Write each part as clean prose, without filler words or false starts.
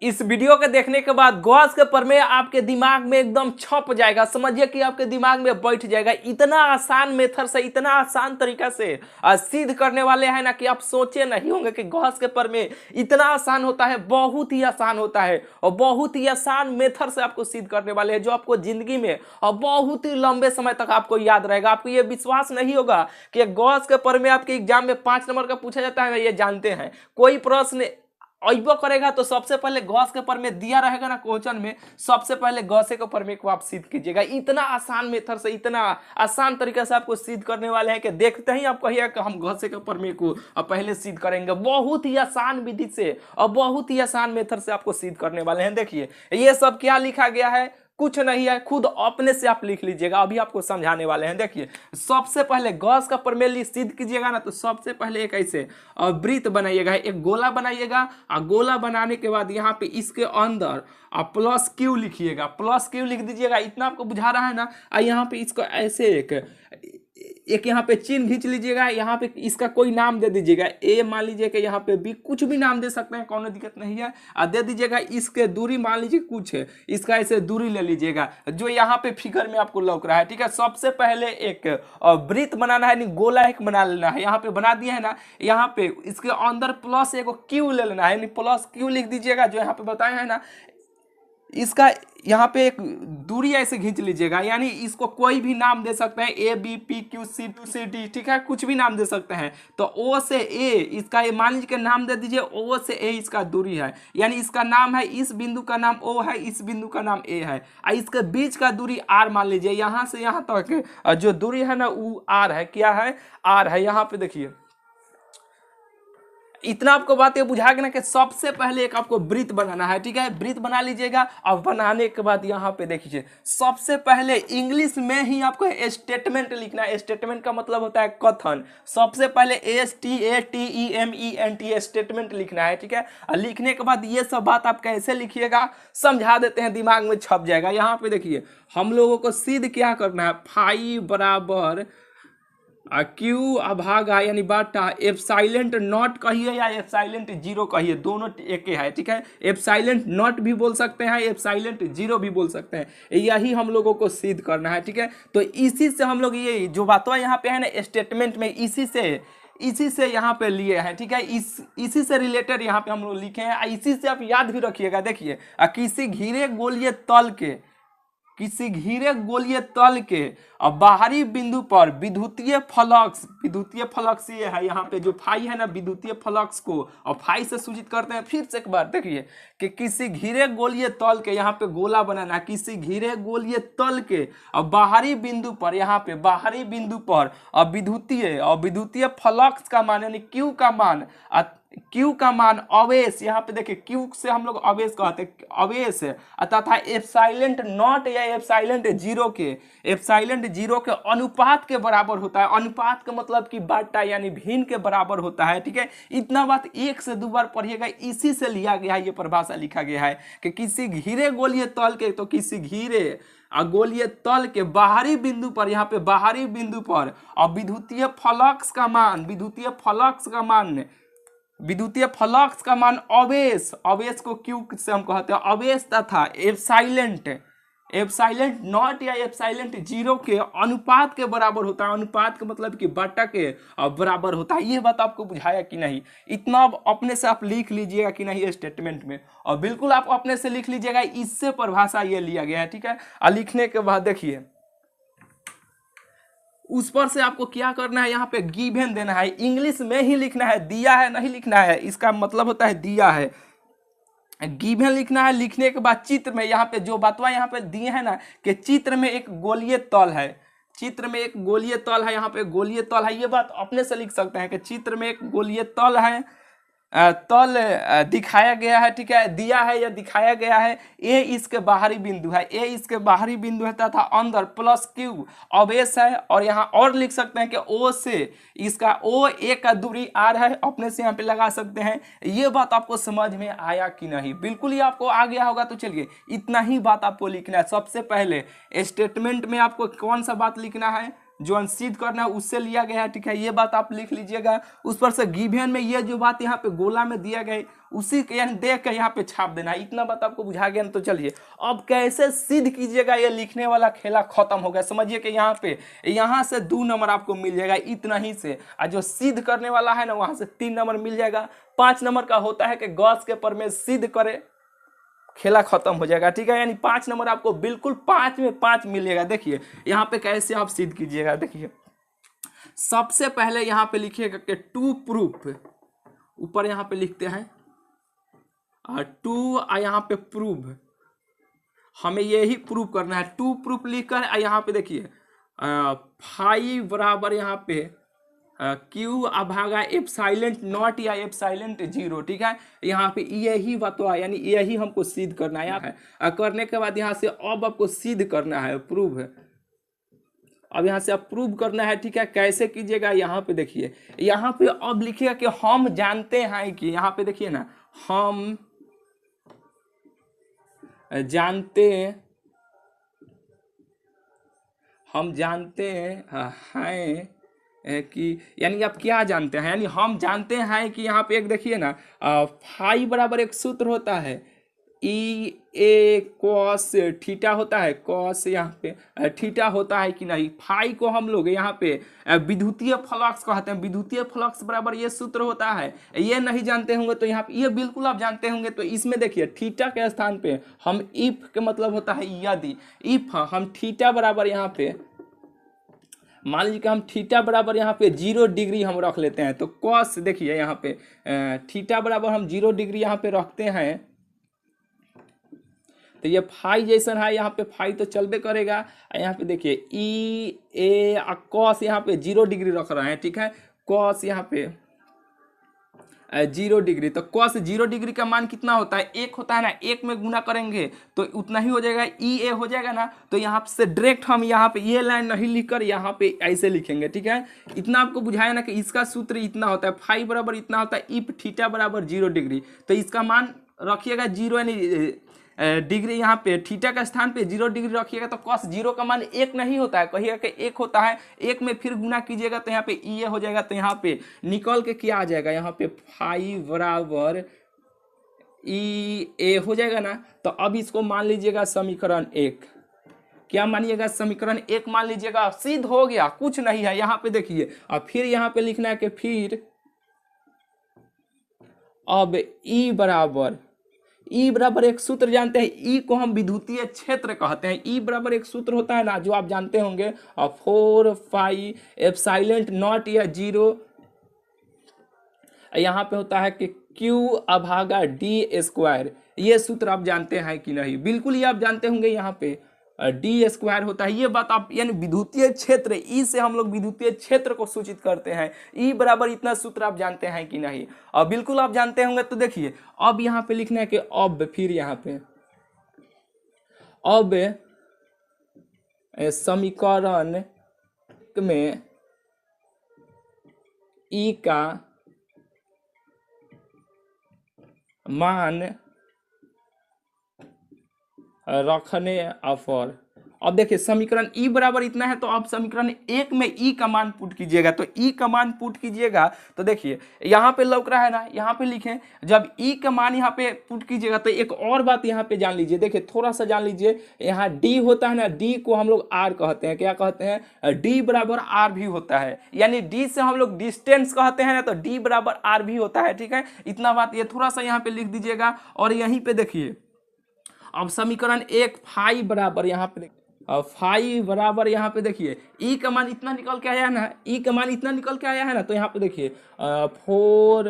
इस वीडियो के देखने के बाद गॉस के प्रमेय आपके दिमाग में एकदम छप जाएगा, समझिए कि आपके दिमाग में बैठ जाएगा। इतना आसान मेथड से, इतना आसान तरीका से सिद्ध करने वाले हैं ना कि आप सोचे नहीं होंगे कि गॉस के प्रमेय इतना आसान होता है। बहुत ही आसान होता है और बहुत ही आसान मेथड से आपको सिद्ध करने वाले हैं, जो आपको जिंदगी में और बहुत ही लंबे समय तक आपको याद रहेगा। आपको ये विश्वास नहीं होगा कि गॉस के प्रमेय आपके एग्जाम में 5 नंबर का पूछा जाता है, ये जानते हैं। कोई प्रश्न अइबो करेगा तो सबसे पहले गॉस के प्रमेय दिया रहेगा ना क्वेश्चन में, सबसे पहले गॉस के प्रमेय को आप सिद्ध कीजिएगा। इतना आसान मेथड से, इतना आसान तरीके से आपको सिद्ध करने वाले हैं कि देखते ही आप कहिएगा कि हम गॉस के प्रमेय को पहले सिद्ध करेंगे। बहुत ही आसान विधि से और बहुत ही आसान मेथड से आपको सिद्ध करने वाले हैं। देखिए ये सब क्या लिखा गया है, कुछ नहीं है, खुद अपने से आप लिख लीजिएगा। अभी आपको समझाने वाले हैं। देखिए सबसे पहले गॉस का प्रमेय सिद्ध कीजिएगा ना, तो सबसे पहले एक ऐसे वृत्त बनाइएगा, एक गोला बनाइएगा। और गोला बनाने के बाद यहाँ पे इसके अंदर आप प्लस क्यू लिखिएगा, प्लस क्यू लिख दीजिएगा। इतना आपको बुझा रहा है ना। और यहाँ पे इसको ऐसे एक यहाँ पे चिन्ह खींच लीजिएगा। यहाँ पे इसका कोई नाम दे दीजिएगा, ए मान लीजिए कि यहाँ पे बी, कुछ भी नाम दे सकते हैं, कोनो दिक्कत नहीं है। और दे दीजिएगा इसके दूरी मान लीजिए कुछ है, इसका ऐसे दूरी ले लीजिएगा जो यहाँ पे फिगर में आपको लौक रहा है। ठीक है, सबसे पहले एक वृत्त बनाना है, नहीं गोला एक बना लेना है। यहाँ पे बना दिया है ना, यहाँ पे इसके अंदर प्लस एक क्यू ले लेना है, प्लस क्यू लिख दीजिएगा जो यहाँ पे बताया है ना। इसका यहाँ पे एक दूरी ऐसे खींच लीजिएगा, यानी इसको कोई भी नाम दे सकते हैं, A B P Q C two C D. ठीक है, कुछ भी नाम दे सकते हैं। तो ओ से ए इसका मान लीजिए नाम दे दीजिए, ओ से ए इसका दूरी है, यानी इसका नाम है, इस बिंदु का नाम ओ है, इस बिंदु का नाम ए है। और इसके बीच का दूरी आर मान लीजिए, यहाँ से यहाँ तक जो दूरी है ना वो आर है। क्या है? आर है। यहाँ पे देखिए इतना आपको बात ये बुझा गया ना कि सबसे पहले एक आपको वृत्त बनाना है। ठीक है, वृत्त बना लीजिएगा। और बनाने के बाद यहाँ पे देखिए सबसे पहले इंग्लिश में ही आपको स्टेटमेंट लिखना है। स्टेटमेंट का मतलब होता है कथन। सबसे पहले STATEMENT स्टेटमेंट लिखना है। ठीक है, और लिखने के बाद ये सब बात आप कैसे लिखिएगा समझा देते हैं, दिमाग में छप जाएगा। यहाँ पे देखिए हम लोगों को सिद्ध क्या करना है, फाई बराबर क्यू भागा यानी बाटा एप्सिलॉन नॉट कहिए या एप्सिलॉन जीरो कहिए, दोनों एक ही है। ठीक है, एप्सिलॉन नॉट भी बोल सकते हैं, एप्सिलॉन जीरो भी बोल सकते हैं। यही हम लोगों को सिद्ध करना है। ठीक है, तो इसी से हम लोग ये जो बातें यहाँ पे है ना स्टेटमेंट में, इसी से यहाँ पे लिए हैं। ठीक है, इसी से रिलेटेड यहाँ पे हम लोग लिखे हैं। इसी से आप याद भी रखिएगा। देखिए किसी घिरे गोलीय तल के और बाहरी बिंदु पर विद्युतीय फ्लक्स ये है। यहाँ पे जो फाई है ना, विद्युतीय फ्लक्स को और फाई से सूचित करते हैं। फिर से एक बार देखिए कि किसी घिरे गोलीय तल के, यहाँ पे गोला बनाना, किसी घिरे गोलीय तल के और बाहरी बिंदु पर, यहाँ पे बाहरी बिंदु पर और विद्युतीय फ्लक्स का मान यानी क्यू का मान अवेश, यहाँ पे देखिए क्यू से हम लोग अवेश कहते हैं, अवेश तथा एप्सिलॉन नॉट या एप्सिलॉन जीरो के अनुपात के बराबर होता है। अनुपात का मतलब कि बाटा यानी भिन्न के बराबर होता है। ठीक है, इतना बात एक से दो बार पढ़िएगा। इसी से लिया गया है, ये परिभाषा लिखा गया है कि किसी घिरे गोलीय तल के, तो किसी घिरे गोलीय तल के बाहरी बिंदु पर, यहाँ पे बाहरी बिंदु पर और विद्युतीय फ्लक्स का मान अवेश को क्यू से हम कहते हैं अवेश तथा एप्सिलॉन नॉट या एप्सिलॉन जीरो के अनुपात के बराबर होता है। अनुपात का मतलब कि बटा के बराबर होता है। ये बात आपको बुझाया कि नहीं? इतना अपने से आप लिख लीजिएगा कि नहीं स्टेटमेंट में, और बिल्कुल आप अपने से लिख लीजिएगा। इससे परिभाषा ये लिया गया है। ठीक है, और लिखने के बाद देखिए उस पर से आपको क्या करना है, यहाँ पे गिवन देना है। इंग्लिश में ही लिखना है, दिया है नहीं लिखना है। इसका मतलब होता है दिया है, गिवन लिखना है। लिखने के बाद चित्र में यहाँ पे जो बातवा यहाँ पे दिए हैं ना कि चित्र में एक गोलीय तल है, यहाँ पे गोलीय तल है। ये बात अपने से लिख सकते हैं कि चित्र में एक गोलीय तल है, तल दिखाया गया है। ठीक है, दिया है या दिखाया गया है। ए इसके बाहरी बिंदु है, तथा अंदर प्लस क्यू अवेश है। और यहाँ और लिख सकते हैं कि ओ से इसका ए का दूरी आर है, अपने से यहाँ पे लगा सकते हैं। ये बात आपको समझ में आया कि नहीं? बिल्कुल ही आपको आ गया होगा। तो चलिए इतना ही बात आपको लिखना है। सबसे पहले स्टेटमेंट में आपको कौन सा बात लिखना है, जो सिद्ध करना है उससे लिया गया है, ठीक है, ये बात आप लिख लीजिएगा। उस पर से गिवन में ये जो बात यहाँ पे गोला में दिया गया उसी के यानी देख के यहाँ पे छाप देना है। इतना बात आपको बुझा गया ना। तो चलिए अब कैसे सिद्ध कीजिएगा, ये लिखने वाला खेला खत्म हो गया। समझिए कि यहाँ पे यहाँ से 2 नंबर आपको मिल जाएगा इतना ही से, और जो सिद्ध करने वाला है ना वहां से 3 नंबर मिल जाएगा। 5 नंबर का होता है कि गॉस के प्रमेय सिद्ध करे, खेला खत्म हो जाएगा, ठीक है। यानी 5 नंबर आपको बिल्कुल 5 में 5 मिलेगा। देखिए यहाँ पे कैसे आप सिद्ध कीजिएगा। देखिए सबसे पहले यहाँ पे लिखिएगा कि टू प्रूफ, ऊपर यहाँ पे लिखते हैं टू, यहाँ पे प्रूव, हमें यही प्रूव करना है। टू प्रूफ लिखकर यहाँ पे देखिए 5 बराबर यहाँ पे क्यू अभागा एप्सिलॉन नॉट या एप्सिलॉन 0, ठीक है। यहाँ पे यही बतवा यानी यही हमको सिद्ध करना है। करने के बाद यहाँ से अब आपको सिद्ध करना है, प्रूव है। अब यहाँ से आप प्रूव करना है, ठीक है। कैसे कीजिएगा, यहाँ पे देखिए, यहाँ पे अब लिखिएगा कि हम जानते हैं कि, यहाँ पे देखिए ना, हम जानते हैं कि, यानी आप क्या जानते हैं, यानी हम जानते हैं कि यहाँ पे एक देखिए ना फाई बराबर एक सूत्र होता है ई ए कॉस थीटा होता है, कॉस यहाँ पे थीटा होता है कि नहीं। फाई को हम लोग यहाँ पे विद्युतीय फ्लक्स कहते हैं। विद्युतीय फ्लक्स बराबर ये सूत्र होता है। ये नहीं जानते होंगे तो यहाँ पे ये बिल्कुल आप जानते होंगे। तो इसमें देखिए थीटा के स्थान पे हम इफ के मतलब होता है यदि, इफ हम थीटा बराबर यहाँ पे मान लीजिए कि हम थीटा बराबर यहाँ पे 0 डिग्री हम रख लेते हैं। तो कॉस देखिए यहाँ पे थीटा बराबर हम 0 डिग्री यहाँ पे रखते हैं, तो ये फाई जैसन है, यहाँ पे फाई तो चलबे करेगा। यहाँ पे देखिए ई ए कॉस यहाँ पे 0 डिग्री रख रहे हैं, ठीक है। कॉस यहाँ पे 0 डिग्री, तो कॉस 0 डिग्री का मान कितना होता है, 1 होता है ना। 1 में गुना करेंगे तो उतना ही हो जाएगा, ई ए हो जाएगा ना। तो यहाँ से डायरेक्ट हम यहाँ पे ये लाइन नहीं लिखकर यहाँ पे ऐसे लिखेंगे, ठीक है। इतना आपको बुझाया ना कि इसका सूत्र इतना होता है, फाई बराबर इतना होता है इफ थीटा बराबर 0 डिग्री। तो इसका मान रखिएगा 0 यानी डिग्री, यहाँ पे थीटा का स्थान पे 0 डिग्री रखिएगा। तो कॉस 0 का मान 1 नहीं होता है, कहिएगा कि 1 होता है। 1 में फिर गुना कीजिएगा तो यहाँ पे ई ए हो जाएगा। तो यहाँ पे निकल के क्या आ जाएगा, यहाँ पे फाई बराबर ई ए हो जाएगा ना। तो अब इसको मान लीजिएगा समीकरण 1, क्या मानिएगा, समीकरण 1 मान लीजिएगा। सिद्ध हो गया, कुछ नहीं है। यहाँ पे देखिए और फिर यहाँ पे लिखना है कि फिर अब ई बराबर एक सूत्र जानते हैं, ई को हम विद्युतीय क्षेत्र कहते हैं। ई बराबर एक सूत्र होता है ना जो आप जानते होंगे, 4 पाई एप्सिलॉन नॉट या 0, यहाँ पे होता है कि क्यू अभागा डी स्क्वायर। ये सूत्र आप जानते हैं कि नहीं, बिल्कुल ये आप जानते होंगे। यहाँ पे डी स्क्वायर होता है, ये बात आप, यानी विद्युतीय क्षेत्र, ई से हम लोग विद्युतीय क्षेत्र को सूचित करते हैं। ई बराबर इतना सूत्र आप जानते हैं कि नहीं, और बिल्कुल आप जानते होंगे। तो देखिए अब यहाँ पे लिखना है कि अब फिर यहाँ पे अब समीकरण में ई का मान रखने पर, अब देखिए समीकरण ई बराबर इतना है। तो अब समीकरण 1 में ई का मान पुट कीजिएगा। तो ई का मान पुट कीजिएगा तो देखिए यहाँ पे लौक रहा है ना, यहाँ पे लिखें। जब ई का मान यहाँ पे पुट कीजिएगा तो एक और बात यहाँ पे जान लीजिए, देखिए थोड़ा सा जान लीजिए। यहाँ डी होता है ना, डी को हम लोग आर कहते हैं। क्या कहते हैं, डी बराबर आर भी होता है। यानी डी से हम लोग डिस्टेंस कहते हैं ना, तो डी बराबर आर भी होता है, ठीक है। इतना बात ये थोड़ा सा यहाँ पे लिख दीजिएगा। और यहीं पे देखिए अब समीकरण 1 फाई बराबर, यहाँ पे फाई बराबर, यहाँ पे देखिए ई का मान इतना निकल के आया है ना, ई का मान इतना निकल के आया है ना। तो यहाँ पे देखिए 4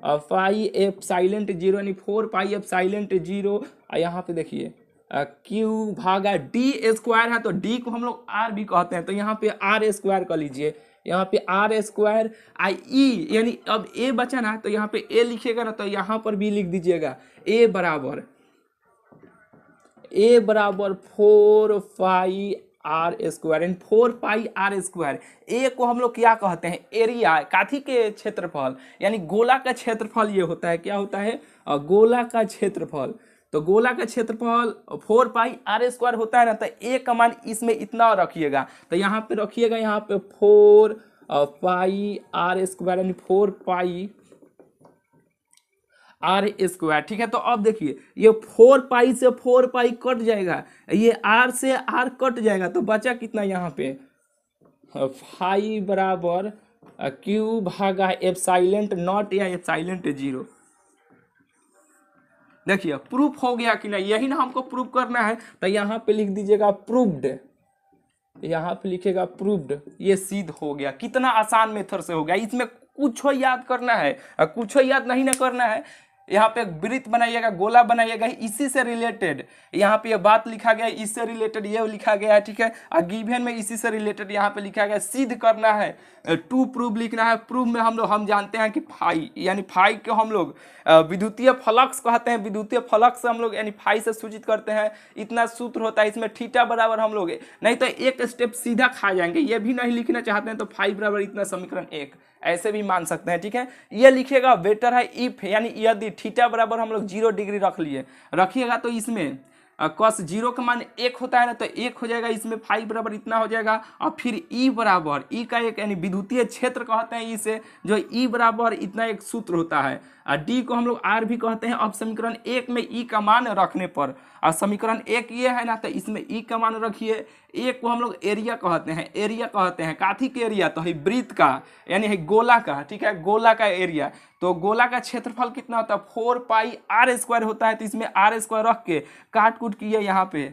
पाई एप्सिलॉन 0 यानी 4 पाई एप्सिलॉन 0। यहाँ पे देखिए क्यू भागा डी स्क्वायर है, तो डी को हम लोग आर भी कहते हैं। तो यहाँ पे आर स्क्वायर कर लीजिए, यहाँ पे आर स्क्वायर आई ई, यानी अब ए बचा ना, तो यहाँ पे ए लिखिएगा ना, तो यहाँ पर भी लिख दीजिएगा ए बराबर 4 पाई आर स्क्वायर, यानी 4 पाई आर स्क्वायर। ए को हम लोग क्या कहते हैं, एरिया, काथी के क्षेत्रफल, यानी गोला का क्षेत्रफल ये होता है। क्या होता है, गोला का क्षेत्रफल। तो गोला का क्षेत्रफल 4 पाई आर स्क्वायर होता है ना, तो ए का मान इसमें इतना रखिएगा, तो यहाँ पे रखिएगा, यहाँ पे 4 पाई आर स्क्वायर यानी 4 पाई आर स्क्वायर। ठीक है, तो अब देखिए ये 4 पाई से 4 पाई कट जाएगा, ये आर से आर कट जाएगा, तो बचा कितना यहाँ पे 5 बराबर क्यू भागा एप्सिलॉन नॉट या एप्सिलॉन 0। देखिए प्रूफ हो गया कि नहीं, यही ना हमको प्रूफ करना है, तो यहाँ पे लिख दीजिएगा प्रूव्ड, यहाँ पे लिखेगा प्रूव्ड, ये सिद्ध हो गया। कितना आसान मेथड से हो गया, इसमें कुछ याद करना है, कुछ याद नहीं ना करना है। यहाँ पे एक वृत्त बनाइएगा, गोला बनाइएगा, इसी से रिलेटेड यहाँ पे ये बात लिखा गया है, इससे रिलेटेड ये लिखा गया है। ठीक है, गिवन में इसी से रिलेटेड यहाँ पे लिखा गया है, सिद्ध करना है, टू प्रूव लिखना है। प्रूव में हम जानते हैं कि फाई यानी फाई को हम लोग विद्युतीय फ्लक्स कहते हैं, विद्युतीय फ्लक्स से हम लोग यानी फाई से सूचित करते हैं। इतना सूत्र होता है, इसमें थीटा बराबर हम लोग नहीं तो एक स्टेप सीधा खा जाएंगे, ये भी नहीं लिखना चाहते हैं तो फाई बराबर इतना समीकरण 1 ऐसे भी मान सकते हैं। ठीक है, ये लिखिएगा बेटर है इफ यानी यदि थीटा बराबर हम लोग 0 डिग्री रखिएगा, तो इसमें cos 0 का मान 1 होता है ना, तो 1 हो जाएगा, इसमें फाई बराबर इतना हो जाएगा। और फिर ई बराबर, ई का एक यानी विद्युतीय क्षेत्र कहते हैं इसे, जो ई बराबर इतना एक सूत्र होता है, और डी को हम लोग आर भी कहते हैं। अब समीकरण 1 में ई का मान रखने पर, और समीकरण 1 ये है ना, तो इसमें ई का मान रखिए। एक को हम लोग एरिया कहते हैं, एरिया कहते हैं काथी के एरिया, तो है वृत्त का यानी है गोला का। ठीक है, गोला का एरिया, तो गोला का क्षेत्रफल कितना होता है 4 पाई आर स्क्वायर होता है, तो इसमें आर स्क्वायर रख के काट कूट किए यहाँ पे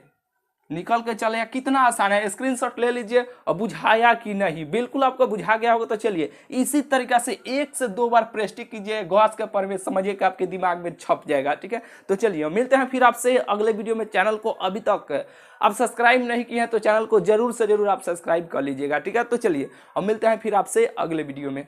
निकल के चले। कितना आसान है, स्क्रीनशॉट ले लीजिए। और बुझाया कि नहीं, बिल्कुल आपको बुझा गया होगा, तो चलिए इसी तरीका से 1 से 2 बार प्रैक्टिस कीजिए, गॉस का प्रवेश समझिए कि आपके दिमाग में छप जाएगा। ठीक है, तो चलिए मिलते हैं फिर आपसे अगले वीडियो में। चैनल को अभी तक आप सब्सक्राइब नहीं किए हैं तो चैनल को जरूर से जरूर आप सब्सक्राइब कर लीजिएगा। ठीक है, तो चलिए अब मिलते हैं फिर आपसे अगले वीडियो में।